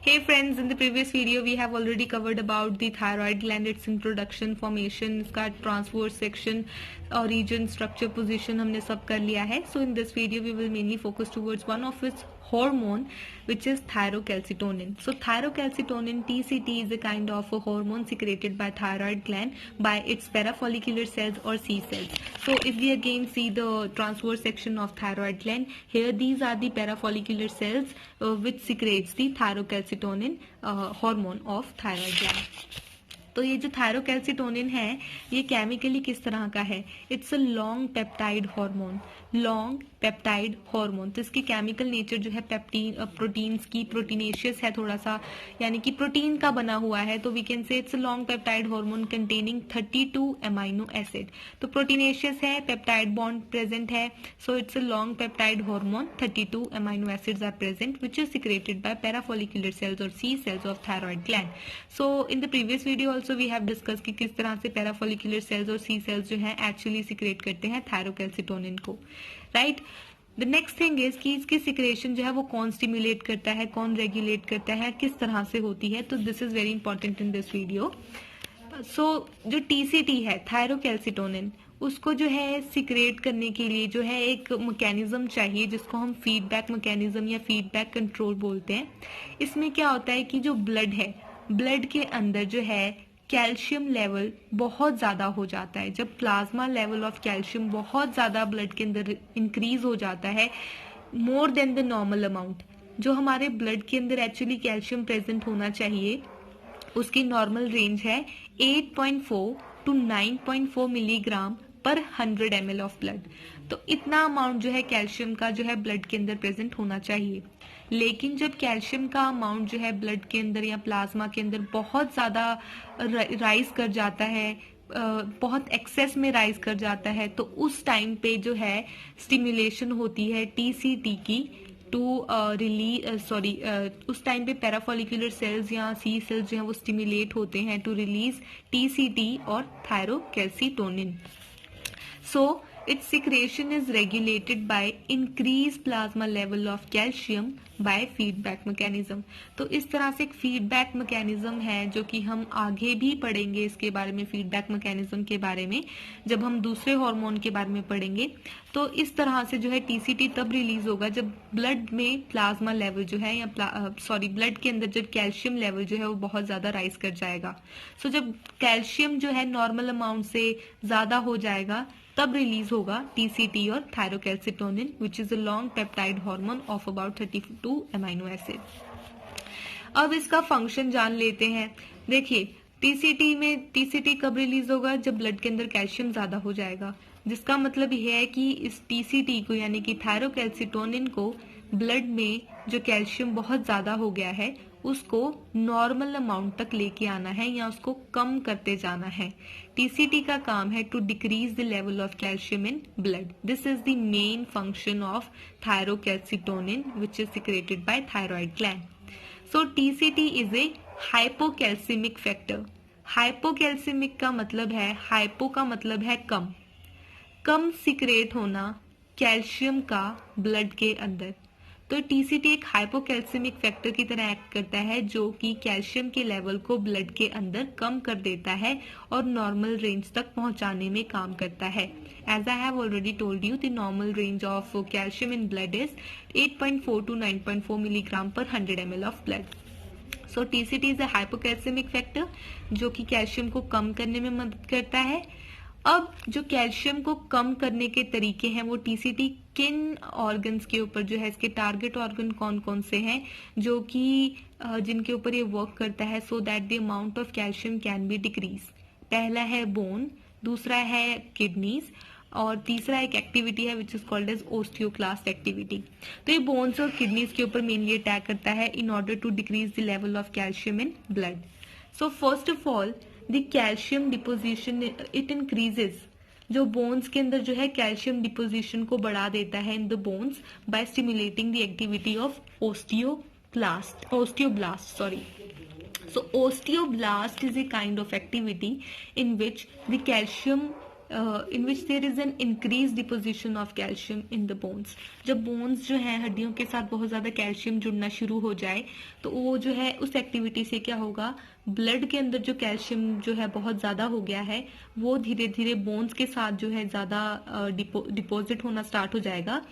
Hey friends, in the previous video we have already covered about the thyroid gland, its introduction, formation, इसका transverse section, origin, structure, position हमने सब कर लिया है. So in this video we will mainly focus towards one of its hormone which is thyrocalcitonin. So thyrocalcitonin TCT is a kind of a hormone secreted by thyroid gland by its parafollicular cells or C cells. So if we again see the transverse section of thyroid gland, here these are the parafollicular cells which secretes the thyrocalcitonin hormone of thyroid gland. तो ये जो thyrocalcitonin है ये chemically किस तरह का है? It's a long peptide hormone. Long peptide hormone. तो इसकी केमिकल नेचर जो है प्रोटीन्स की प्रोटीनेशियस है थोड़ा सा, यानी कि प्रोटीन का बना हुआ है. तो we can say it's a long peptide hormone containing 32 amino acid. तो प्रोटीनेशियस है, पेप्टाइड बॉन्ड प्रेजेंट है. So it's a long peptide hormone. 32 amino acids are present which is secreted by parafollicular cells और C cells of thyroid gland. So in the previous video also we have discuss कि किस तरह से parafollicular cells और C sales जो है actually secrete करते हैं थायरोकैल्सिटोनिन को, right. The next thing is कि इसकी सिक्रेशन जो है वो कौन स्टिमुलेट करता है, कौन रेगुलेट करता है, किस तरह से होती है. तो this is very important in this video. So जो टीसीटी है थायरोकैल्सिटोनिन, उसको जो है सिक्रेट करने के लिए जो है एक मैकेनिज्म चाहिए जिसको हम फीडबैक मैकेनिज्म या फीडबैक कंट्रोल बोलते हैं. इसमें क्या होता है कि जो ब्लड है, ब्लड के अंदर जो है कैल्शियम लेवल बहुत ज़्यादा हो जाता है. जब प्लाज्मा लेवल ऑफ कैल्शियम बहुत ज़्यादा ब्लड के अंदर इंक्रीज हो जाता है, more than the normal amount, जो हमारे ब्लड के अंदर एक्चुअली कैल्शियम प्रेजेंट होना चाहिए उसकी नॉर्मल रेंज है 8.4 to 9.4 milligram per 100 ml of blood. तो इतना अमाउंट जो है कैल्शियम का जो है ब्लड के अंदर प्रेजेंट होना चाहिए. लेकिन जब कैल्शियम का अमाउंट जो है ब्लड के अंदर या प्लाज्मा के अंदर बहुत ज़्यादा राइज कर जाता है, बहुत एक्सेस में राइज कर जाता है, तो उस टाइम पे जो है स्टिमुलेशन होती है टीसीटी की टू उस टाइम पे पैराफोलिकुलर सेल्स या सी सेल्स जो है वो स्टिमुलेट होते हैं टू रिलीज टीसीटी और thyrocalcitonin. So its secretion is regulated by increased plasma level of calcium by feedback mechanism. तो इस तरह से एक फीडबैक मैकेनिज्म है जो कि हम आगे भी पढ़ेंगे इसके बारे में, फीडबैक मैकेनिज्म के बारे में जब हम दूसरे हार्मोन के बारे में पढ़ेंगे. तो इस तरह से जो है टीसीटी तब रिलीज होगा जब ब्लड में प्लाज्मा लेवल जो है या ब्लड के अंदर जब कैल्शियम लेवल जो है वो बहुत ज्यादा राइज कर जाएगा. सो जब कैल्शियम जो है नॉर्मल अमाउंट से ज्यादा हो जाएगा तब रिलीज होगा टीसीटी और thyrocalcitonin which is a long peptide hormone of about 32 amino acid. अब इसका फंक्शन जान लेते हैं. देखिए टीसीटी कब रिलीज होगा? जब ब्लड के अंदर कैल्शियम ज्यादा हो जाएगा, जिसका मतलब यह है कि इस टीसीटी को यानी कि थायरोकैल्सिटोनिन को ब्लड में जो कैल्शियम बहुत ज्यादा हो गया है उसको नॉर्मल अमाउंट तक लेके आना है या उसको कम करते जाना है. टीसीटी का काम है to decrease the level of calcium in blood. This is the main function of thyrocalcitonin which is secreted by thyroid gland. So TCT is a hypocalcemic factor. Hypocalcemic का मतलब है, हाइपो का मतलब है कम, कम सिक्रेट होना कैल्शियम का ब्लड के अंदर. तो टीसीटी एक हाइपोकैल्सिमिक फैक्टर की तरह एक्ट करता है जो कि कैल्शियम के लेवल को ब्लड के अंदर कम कर देता है और नॉर्मल रेंज तक पहुंचाने में काम करता है. As I have already told you the normal range of calcium in blood is 8.4 to 9.4 milligram per 100 ml of blood. So TCT is a hypocalcemic factor जो कि कैल्शियम को कम करने में मदद करता है. अब जो कैल्शियम को कम करने के तरीके हैं वो टीसीटी किन ऑर्गन्स के ऊपर जो है, इसके टारगेट ऑर्गन कौन कौन से हैं जो कि जिनके ऊपर ये वर्क करता है so that the amount of calcium can be decrease. पहला है बोन, दूसरा है किडनीज और तीसरा एक एक्टिविटी है which is called as osteoclast activity. तो ये बोन्स और किडनीज के ऊपर मेनली अटैक करता है in order to decrease the level of calcium in blood. So first of all the calcium deposition it increases. जो बोन्स के अंदर जो है कैल्शियम डिपोजिशन को बढ़ा देता है in the bones by stimulating the activity of osteoblast. So osteoblast is a kind of activity in which the calcium in which there is an increase deposition of calcium in the bones. जब bones जो है हड्डियों के साथ बहुत ज्यादा calcium जुड़ना शुरू हो जाए तो वो जो है उस एक्टिविटी से क्या होगा, ब्लड के अंदर जो कैल्शियम जो है बहुत ज्यादा हो गया है वो धीरे धीरे बोन्स के साथ जो है ज्यादा डिपॉजिट होना स्टार्ट हो जाएगा,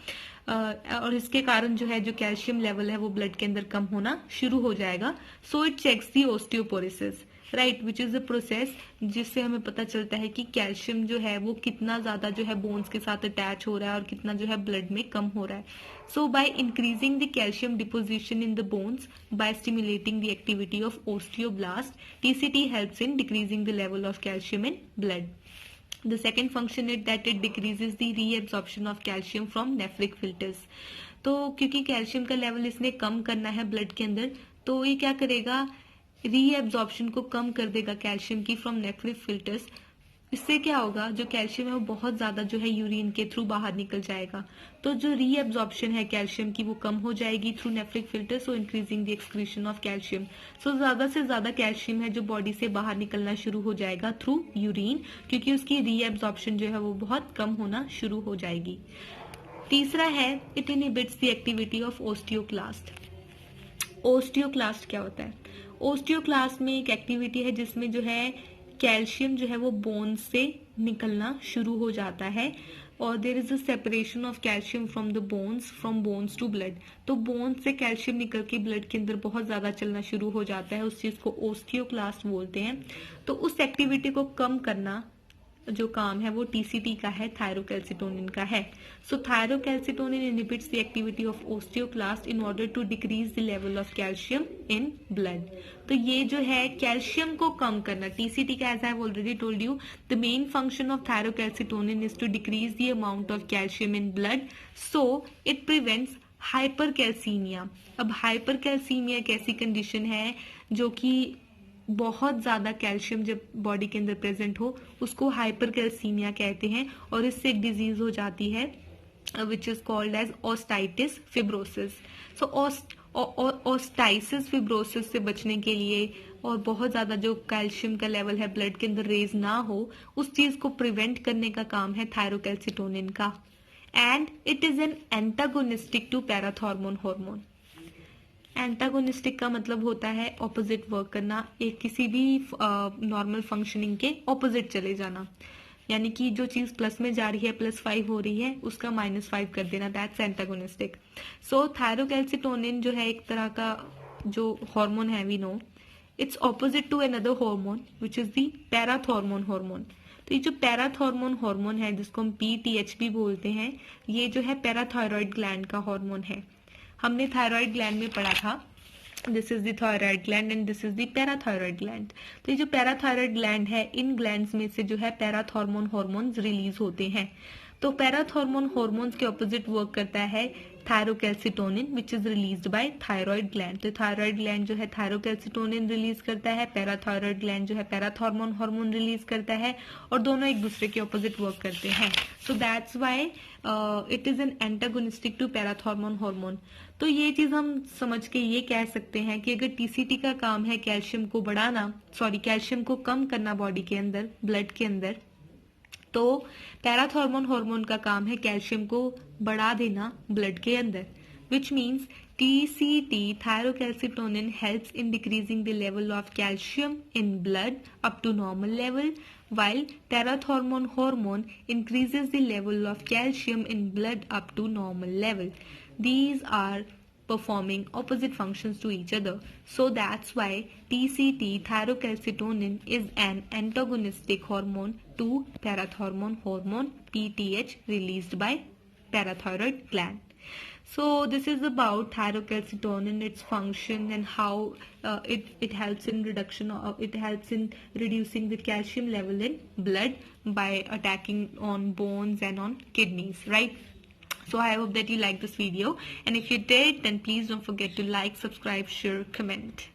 और इसके कारण जो है जो कैल्शियम लेवल है वो ब्लड के अंदर कम होना शुरू हो जाएगा। So it checks the osteoporosis, right, which is a process जिससे हमें पता चलता है कि कैल्शियम जो है वो कितना ज्यादा जो है बोन्स के साथ अटैच हो रहा है और कितना जो है ब्लड में कम हो रहा है। So by increasing the calcium deposition in the bones by stimulating the activity of osteoblast, TCT helps in decreasing the level of calcium in blood. The second function is that it decreases the reabsorption of calcium from nephric filters। तो क्योंकि calcium का level इसने कम करना है blood के अंदर, तो ये क्या करेगा, रीएब्जॉर्प्शन को कम कर देगा कैल्शियम की फ्रॉम नेफ्रिक फिल्टर्स। इससे क्या होगा, जो कैल्शियम है वो बहुत ज्यादा जो है यूरिन के थ्रू बाहर निकल जाएगा, तो जो रीएब्जॉर्प्शन है कैल्शियम की वो कम हो जाएगी through nephric filter, so increasing the excretion of calcium. So ज्यादा से ज्यादा कैल्शियम है जो बॉडी से बाहर निकलना शुरू हो जाएगा थ्रू यूरिन, क्योंकि उसकी रीएब्जॉर्प्शन जो है वो बहुत कम होना शुरू हो जाएगी। तीसरा है it inhibits the activity of osteoclast. Osteoclast क्या होता है, ओस्टियोक्लास्ट में एक एक्टिविटी है जिसमें जो है कैल्शियम जो है वो बोन्स से निकलना शुरू हो जाता है, और there is a separation of calcium from the bones, from bones to blood. तो बोन्स से कैल्शियम निकल के ब्लड के अंदर बहुत ज्यादा चलना शुरू हो जाता है, उस चीज को ओस्टियोक्लास्ट बोलते हैं। तो उस एक्टिविटी को कम करना जो काम है वो टीसीटी का है, थायरोकैल्सिटोनिन का है। So thyrocalcitonin inhibits the activity of osteoclast in order to decrease the level of calcium in blood. तो ये जो है कैल्शियम को कम करना, टीसीटी का, as I have already told you, the main function of thyrocalcitonin is to decrease the amount of calcium in blood, so it prevents hypercalcaemia. अब hypercalcaemia एक ऐसी कंडीशन है जो कि बहुत ज्यादा कैल्शियम जब बॉडी के अंदर प्रेजेंट हो उसको हाइपरकैल्सीमिया कहते हैं, और इससे एक डिजीज हो जाती है which is called as osteitis fibrosis. So osteitis fibrosis से बचने के लिए और बहुत ज्यादा जो कैल्शियम का लेवल है ब्लड के अंदर रेज ना हो, उस चीज को प्रिवेंट करने का काम है थायरोकैल्सिटोनिन का। And it is an antagonistic to parathormone hormone. Antagonistic का मतलब होता है ऑपोजिट वर्क करना, एक किसी भी नॉर्मल फंक्शनिंग के ऑपोजिट चले जाना, यानी कि जो चीज प्लस में जा रही है +5 हो रही है उसका -5 कर देना, दैट्स एंटागोनिस्टिक। सो थायरोकैल्सिटोनिन जो है एक तरह का जो हार्मोन है, we know it's opposite to another hormone which is the parathormone hormone. तो ये जो पैराथॉर्मोन हार्मोन है जिसको हम PTH भी बोलते हैं, ये जो है पैराथायरॉयड ग्लैंड का हार्मोन है। हमने थायराइड ग्लैंड में पढ़ा था, this is the thyroid gland and this is the parathyroid gland. तो ये जो पैराथायरॉयड ग्लैंड है, इन ग्लैंड्स में से जो है पैराथॉर्मोन हार्मोन्स रिलीज होते हैं। तो पैराथॉर्मोन हार्मोन्स के ऑपोजिट वर्क करता है thyrocalcitonin which is released by thyroid gland. तो थायराइड ग्लैंड जो है थायरोकैल्सिटोनिन रिलीज करता है, पैराथायरॉयड ग्लैंड जो है पैराथॉर्मोन हार्मोन रिलीज करता है, और दोनों एक दूसरे के ऑपोजिट वर्क करते हैं। So that's why it is an antagonistic to parathormone hormone. तो ये चीज हम समझ के ये कह सकते हैं कि अगर टीसीटी का काम है कैल्शियम को बढ़ाना, कैल्शियम को कम करना बॉडी के अंदर, ब्लड के अंदर, तो पैराथॉर्मोन हार्मोन का काम है कैल्शियम को बढ़ा देना ब्लड के अंदर, which means TCT, thyrocalcitonin, helps in decreasing the level of calcium in blood up to normal level, while parathormone hormone increases the level of calcium in blood up to normal level. These are performing opposite functions to each other. So that's why TCT, thyrocalcitonin, is an antagonistic hormone to parathormone hormone PTH released by parathyroid gland. So this is about thyrocalcitonin, its function, and how it helps in reducing the calcium level in blood by attacking on bones and on kidneys, right? So I hope that you like this video, and if you did, then please don't forget to like, subscribe, share, comment.